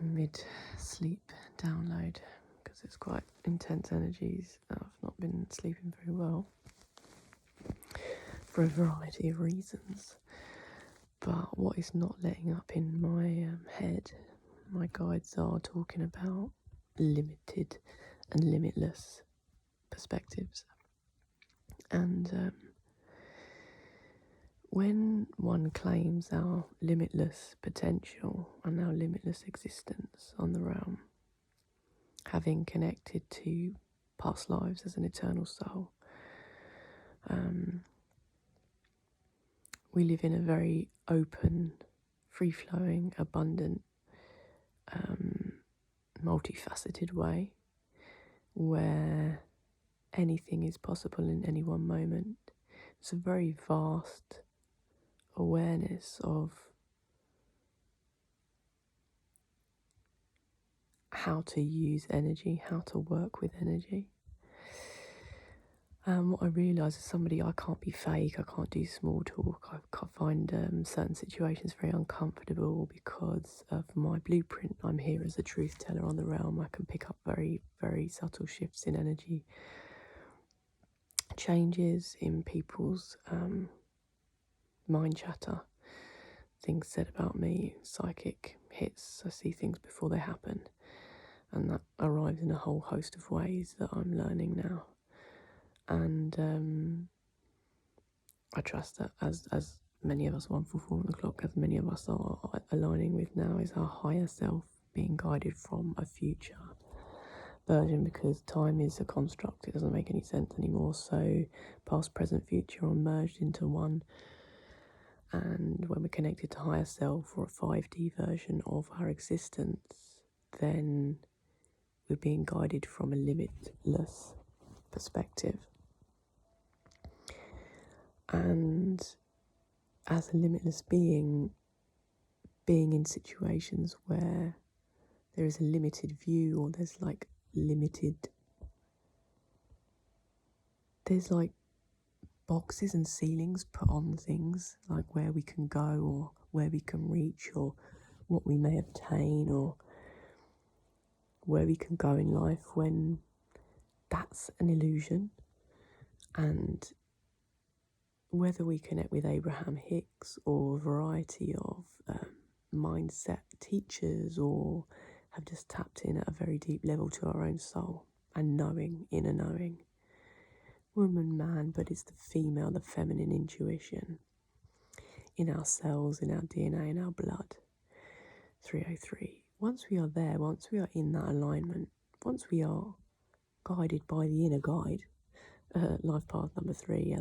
mid-sleep download because it's quite intense energies. I've not been sleeping very well for a variety of reasons. But what is not letting up in my head, my guides are talking about limited and limitless perspectives. And when one claims our limitless potential and our limitless existence on the realm, having connected to past lives as an eternal soul, we live in a very open, free-flowing, abundant, multifaceted way where anything is possible in any one moment. It's a very vast awareness of how to use energy, how to work with energy. What I realise as somebody, I can't be fake, I can't do small talk, I find certain situations very uncomfortable because of my blueprint. I'm here as a truth teller on the realm. I can pick up very, very subtle shifts in energy, changes in people's mind chatter, things said about me, psychic hits. I see things before they happen, and that arrives in a whole host of ways that I'm learning now. And I trust that as many of us, 144 on the clock, as many of us are aligning with now, is our higher self being guided from a future version, because time is a construct. It doesn't make any sense anymore. So past, present, future are merged into one. And when we're connected to higher self, or a 5D version of our existence, then we're being guided from a limitless perspective. And as a limitless being in situations where there is a limited view, or there's like boxes and ceilings put on things, like where we can go or where we can reach or what we may obtain or where we can go in life, when that's an illusion. And whether we connect with Abraham Hicks or a variety of mindset teachers, or have just tapped in at a very deep level to our own soul and knowing, inner knowing, woman, man, but it's the female, the feminine intuition in our cells, in our DNA, in our blood. 303. Once we are there, once we are in that alignment, once we are guided by the inner guide, life path number 3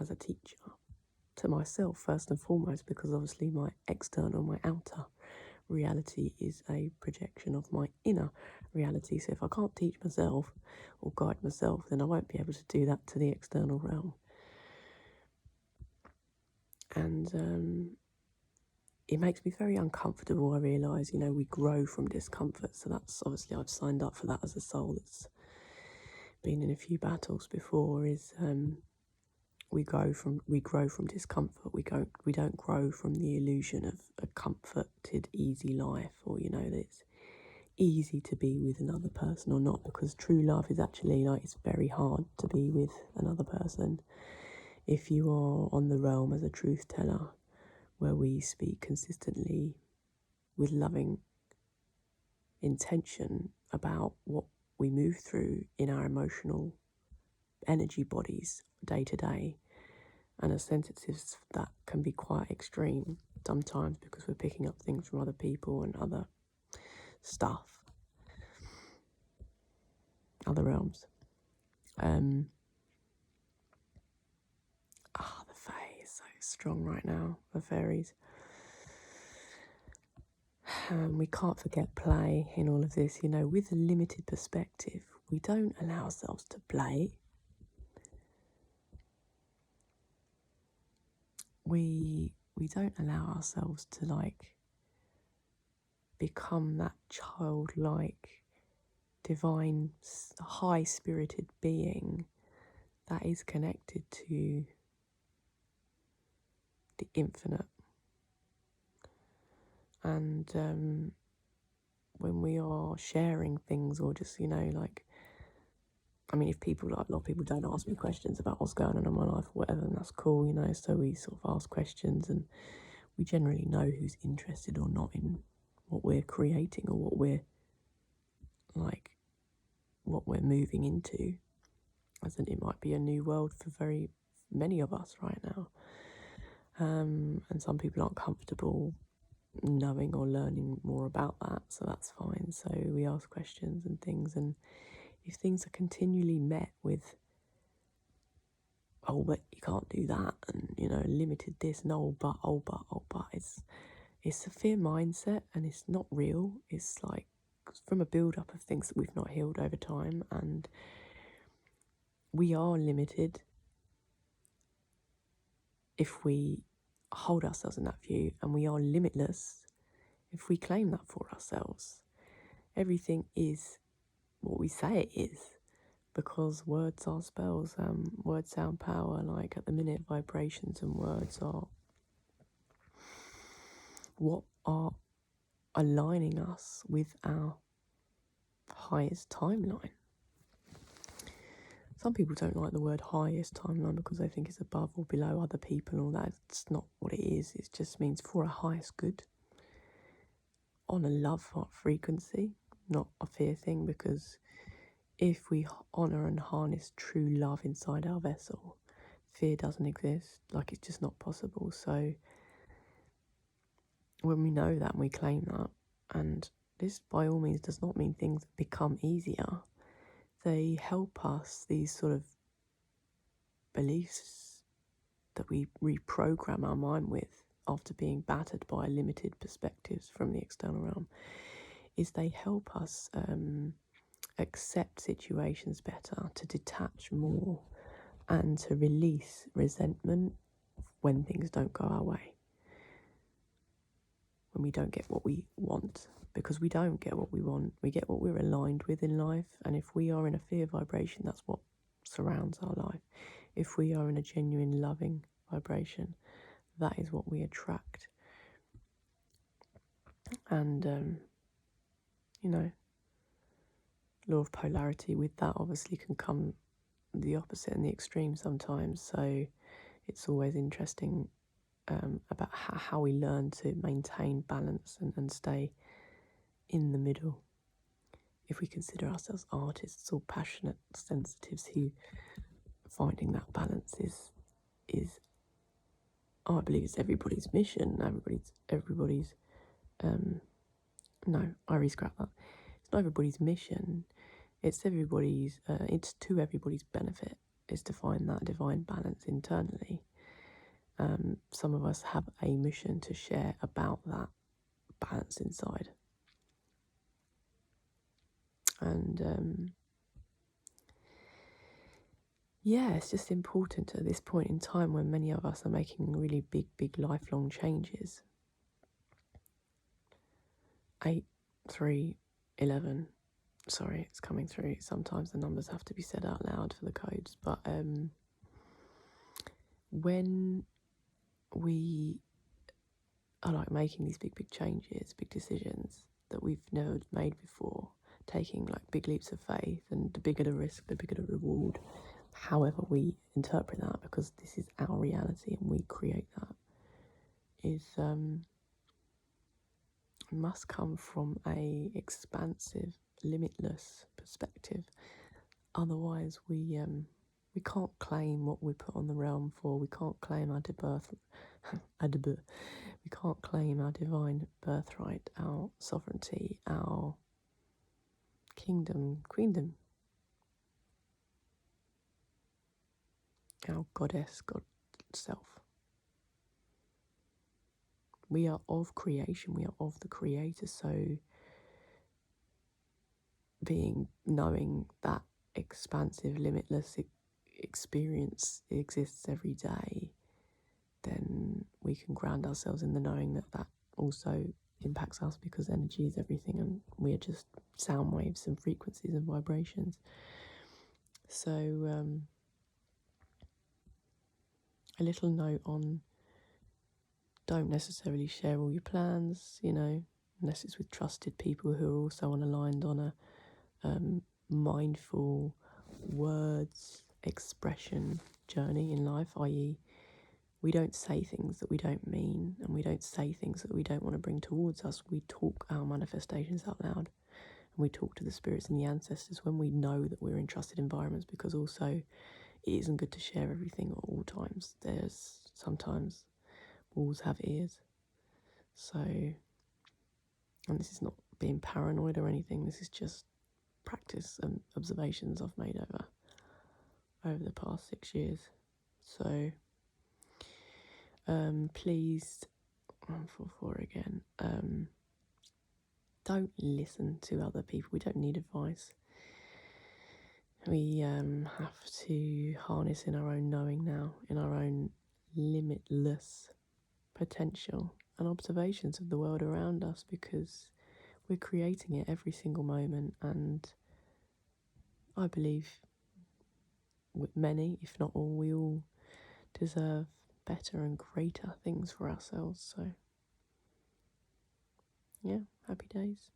as a teacher, to myself first and foremost, because obviously my external, my outer reality is a projection of my inner reality. So if I can't teach myself or guide myself, then I won't be able to do that to the external realm. And it makes me very uncomfortable. I realise, we grow from discomfort. So that's obviously, I've signed up for that as a soul that's been in a few battles before. Is we grow from discomfort. We don't grow from the illusion of a comforted, easy life, or that it's easy to be with another person or not, because true love is actually it's very hard to be with another person. If you are on the realm as a truth teller, where we speak consistently with loving intention about what we move through in our emotional energy bodies day to day, and as sensitives, that can be quite extreme sometimes, because we're picking up things from other people and other stuff, other realms. The Fae is so strong right now, the fairies. We can't forget play in all of this. With a limited perspective, we don't allow ourselves to play. We don't allow ourselves to become that childlike, divine, high-spirited being that is connected to the infinite. And when we are sharing things, or just, like, I mean, if people, like, a lot of people don't ask me questions about what's going on in my life or whatever, and that's cool, so we sort of ask questions, and we generally know who's interested or not in what we're creating, or what we're moving into, as in it might be a new world for very many of us right now. And some people aren't comfortable knowing or learning more about that, so that's fine. So we ask questions and things, and if things are continually met with, oh, but you can't do that, and limited this, and oh but, it's a fear mindset, and it's not real. It's like from a build up of things that we've not healed over time, and we are limited if we hold ourselves in that view, and we are limitless if we claim that for ourselves. Everything is what we say it is, because words are spells, words sound power. Like, at the minute, vibrations and words are what are aligning us with our highest timeline. Some people don't like the word highest timeline because they think it's above or below other people, or that's not what it is. It just means for a highest good, on a love frequency, not a fear thing, because if we honour and harness true love inside our vessel, fear doesn't exist. Like, it's just not possible. So when we know that and we claim that, and this by all means does not mean things become easier, they help us, these sort of beliefs that we reprogram our mind with after being battered by limited perspectives from the external realm, is they help us accept situations better, to detach more, and to release resentment when things don't go our way, when we don't get what we want. Because we don't get what we want, we get what we're aligned with in life. And if we are in a fear vibration, that's what surrounds our life. If we are in a genuine loving vibration, that is what we attract. And law of polarity with that obviously can come the opposite and the extreme sometimes. So it's always interesting about how we learn to maintain balance and stay in the middle. If we consider ourselves artists or passionate sensitives, who finding that balance is I believe it's everybody's mission. Everybody's no, I re-scrap that. It's not everybody's mission. It's everybody's. It's to everybody's benefit, is to find that divine balance internally. Some of us have a mission to share about that balance inside, and it's just important at this point in time when many of us are making really big lifelong changes. 8, 3, 11. Sorry, it's coming through. Sometimes the numbers have to be said out loud for the codes. But when we are like making these big changes, big decisions that we've never made before, taking like big leaps of faith, and the bigger the risk, the bigger the reward, however we interpret that, because this is our reality and we create that, is must come from a expansive, limitless perspective. Otherwise, we can't claim what we put on the realm for. We can't claim our we can't claim our divine birthright, our sovereignty, our queendom, our goddess, God self. We are of creation. We are of the Creator. So knowing that expansive, limitless experience exists every day, then we can ground ourselves in the knowing that also impacts us, because energy is everything and we are just sound waves and frequencies and vibrations. So a little note on, don't necessarily share all your plans, unless it's with trusted people who are also aligned on a mindful words expression journey in life, i.e. we don't say things that we don't mean, and we don't say things that we don't want to bring towards us. We talk our manifestations out loud, and we talk to the spirits and the ancestors when we know that we're in trusted environments, because also it isn't good to share everything at all times. There's sometimes walls have ears. So, and this is not being paranoid or anything, this is just practice and observations I've made over the past 6 years. So please, 144 again, don't listen to other people. We don't need advice. We have to harness in our own knowing now, in our own limitless potential and observations of the world around us, because we're creating it every single moment, and I believe with many, if not all, we all deserve better and greater things for ourselves. So yeah, happy days.